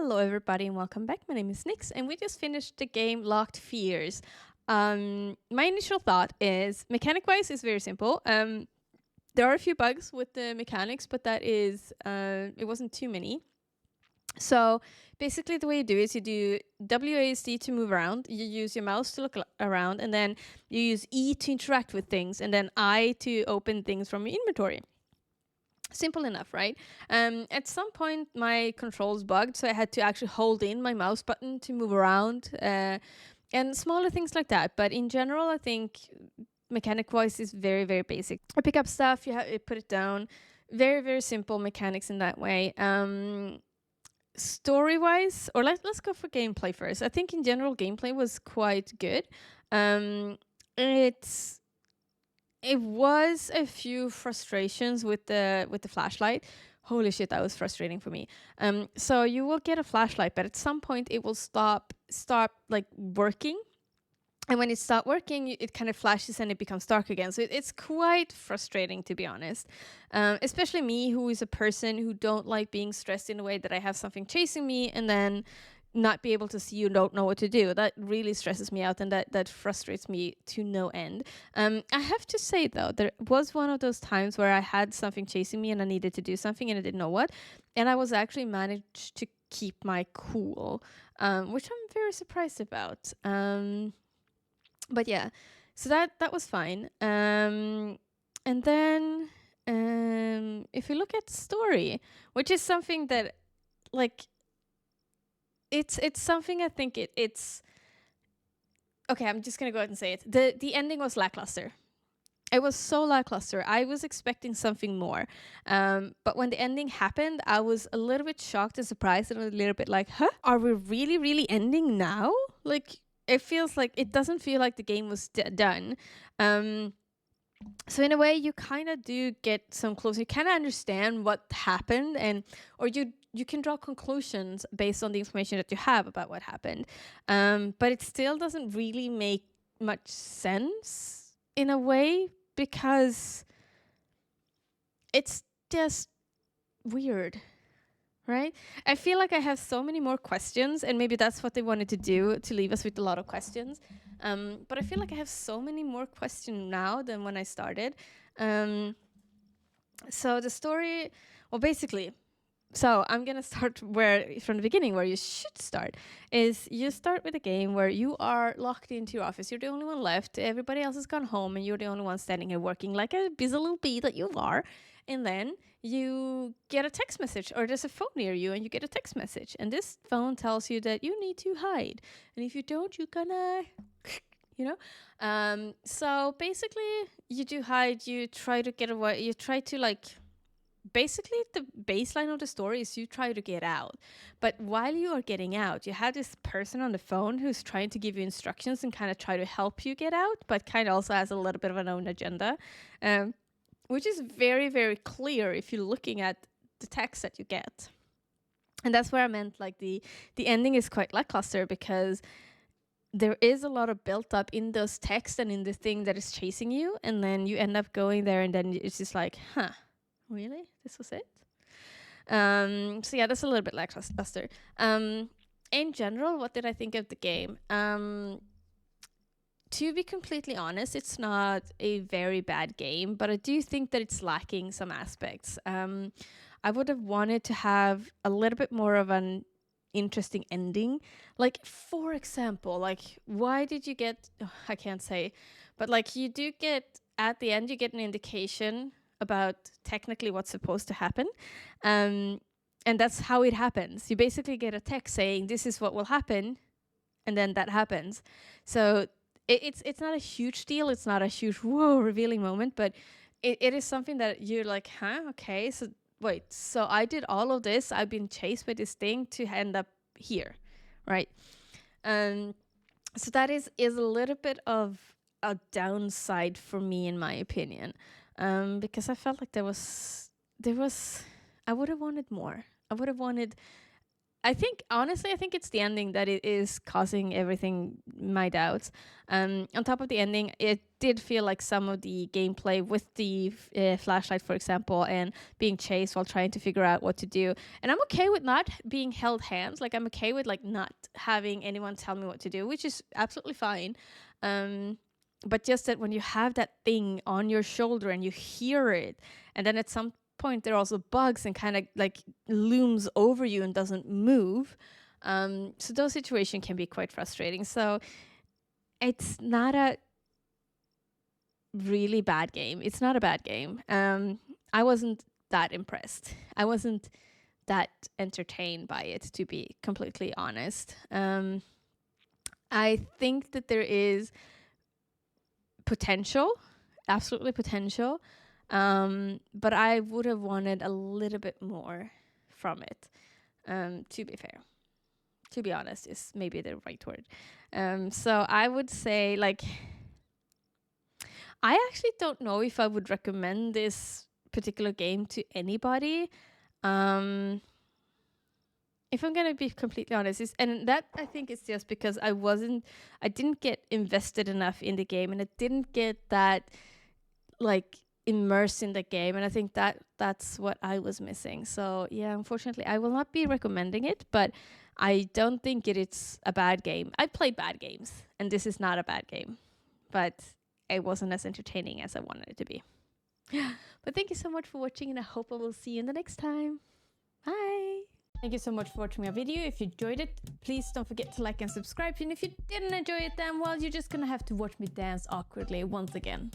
Hello, everybody, and welcome back. My name is Nix, and we just finished the game Locked Fears. My initial thought is mechanic wise, is very simple. There are a few bugs with the mechanics, but that is, it wasn't too many. So basically, the way you do is you do WASD to move around, you use your mouse to look around, and then you use E to interact with things, and then I to open things from your inventory. Simple enough, right? At some point, my controls bugged, so I had to actually hold in my mouse button to move around, and smaller things like that. But in general, I think mechanic-wise is very, very basic. I pick up stuff, you put it down. Very, very simple mechanics in that way. Story-wise, or let's go for gameplay first. I think in general, gameplay was quite good. It was a few frustrations with the flashlight. Holy shit, that was frustrating for me. So you will get a flashlight, but at some point it will stop like working. And when it stops working, it kind of flashes and it becomes dark again. So it's quite frustrating, to be honest. Especially me, who is a person who don't like being stressed in a way that I have something chasing me and then not be able to see you, don't know what to do. That really stresses me out, and that frustrates me to no end. I have to say, though, there was one of those times where I had something chasing me and I needed to do something and I didn't know what, and I was actually managed to keep my cool, which I'm very surprised about. But yeah, so that was fine. And then if you look at the story, which is something that, like, it's something I think it's okay. I'm just gonna go ahead and say it. The ending was lackluster. It was so lackluster. I was expecting something more, but when the ending happened, I was a little bit shocked and surprised, and a little bit like, "Huh? Are we really ending now?" Like, it doesn't feel like the game was done. So in a way, you kind of do get some clues. You kind of understand what happened, or you can draw conclusions based on the information that you have about what happened. But it still doesn't really make much sense in a way, because it's just weird, right? I feel like I have so many more questions, and maybe that's what they wanted to do, to leave us with a lot of questions. But I feel like I have so many more questions now than when I started. So the story, well, basically, so I'm gonna start from the beginning, where you should start. Is you start with a game where you are locked into your office. You're the only one left. Everybody else has gone home, and you're the only one standing here working like a busy little bee that you are. And then you get a text message, or there's a phone near you, and you get a text message, and this phone tells you that you need to hide, and if you don't, you're gonna you know. So basically, you do hide. You try to get away. You try to, like, basically the baseline of the story is you try to get out, but while you are getting out, you have this person on the phone who's trying to give you instructions and kind of try to help you get out, but kind of also has a little bit of an own agenda, which is very, very clear if you're looking at the text that you get. And that's where I meant, like, the ending is quite lackluster, because there is a lot of built up in those texts and in the thing that is chasing you, and then you end up going there, and then it's just like, huh, really? This was it? So yeah, that's a little bit lackluster. In general, what did I think of the game? To be completely honest, it's not a very bad game, but I do think that it's lacking some aspects. I would have wanted to have a little bit more of an interesting ending. Like, for example, like, why did you get, I can't say, but like, you do get, at the end, you get an indication about technically what's supposed to happen. And that's how it happens. You basically get a text saying this is what will happen, and then that happens. So it's not a huge deal. It's not a huge whoa revealing moment, but it is something that you're like, huh, okay, so wait, so I did all of this. I've been chased by this thing to end up here, right? So that is a little bit of a downside for me, in my opinion, because I felt like there was I would have wanted more. I would have wanted I think honestly, I think it's the ending that it is causing everything my doubts. On top of the ending, it did feel like some of the gameplay with the flashlight, for example, and being chased while trying to figure out what to do. And I'm okay with not being held hands. Like I'm okay with like not having anyone tell me what to do, which is absolutely fine. But just that when you have that thing on your shoulder and you hear it, and then at some point there are also bugs and kind of like looms over you and doesn't move. So those situations can be quite frustrating. So it's not a really bad game. It's not a bad game. I wasn't that impressed. I wasn't that entertained by it, to be completely honest. I think that there is potential, absolutely potential. But I would have wanted a little bit more from it, to be fair. To be honest, is maybe the right word. So I would say, like, I actually don't know if I would recommend this particular game to anybody. If I'm gonna be completely honest, and that I think is just because I didn't get invested enough in the game, and I didn't get that like immersed in the game, and I think that's what I was missing. So yeah, unfortunately I will not be recommending it, but I don't think it's a bad game. I played bad games and this is not a bad game, but it wasn't as entertaining as I wanted it to be. But thank you so much for watching, and I hope I will see you in the next time. Bye. Thank you so much for watching my video. If you enjoyed it, please don't forget to like and subscribe. And if you didn't enjoy it, then well, you're just gonna have to watch me dance awkwardly once again.